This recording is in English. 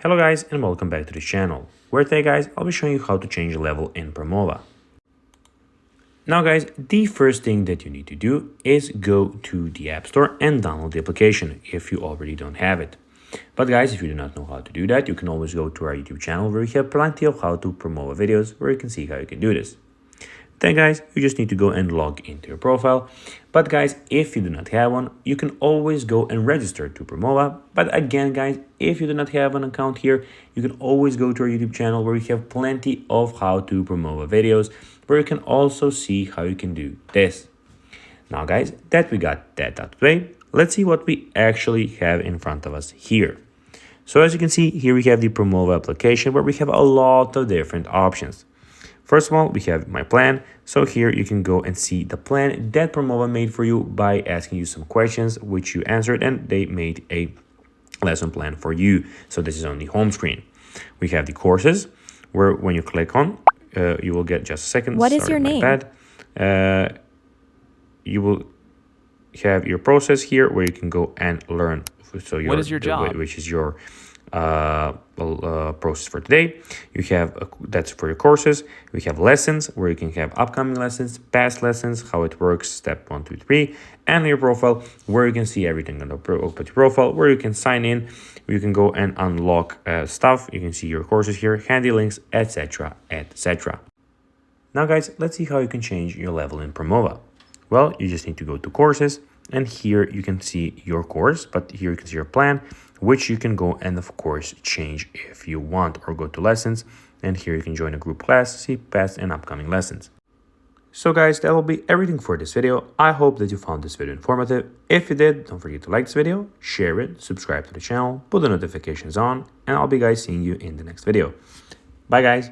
Hello guys and welcome back to the channel, where today guys I'll be showing you how to change a level in Promova. Now guys, the first thing that you need to do is go to the App Store and download the application if you already don't have it. But guys, if you do not know how to do that, you can always go to our YouTube channel where we have plenty of how to Promova videos where you can see how you can do this. Then guys, you just need to go and log into your profile. But guys, if you do not have one, you can always go and register to Promova. But again guys, if you do not have an account here, you can always go to our YouTube channel where we have plenty of how to Promova videos where you can also see how you can do this. Now guys, that we got that out of the way, let's see what we actually have in front of us here. So as you can see, here we have the Promova application where we have a lot of different options. First of all, we have my plan. So here you can go and see the plan that Promova made for you by asking you some questions which you answered, and they made a lesson plan for you. So this is on the home screen. We have the courses where when you click on, you will get just a second. What is your name? You will have your process here where you can go and learn. So what is your job? Which is your process for today. You have that's for your courses. We have lessons where you can have upcoming lessons, past lessons, how it works, step 1, 2, 3, and your profile where you can see everything on the profile, where you can sign in, you can go and unlock stuff. You can see your courses here, handy links, etc, etc. Now guys, let's see how you can change your level in Promova. Well, you just need to go to courses, and here you can see your course, but here you can see your plan, which you can go and of course change if you want, or go to lessons, and here you can join a group class, see past and upcoming lessons. So guys, that will be everything for this video. I hope that you found this video informative. If you did, don't forget to like this video, share it, subscribe to the channel, put the notifications on, and I'll be guys seeing you in the next video. Bye guys.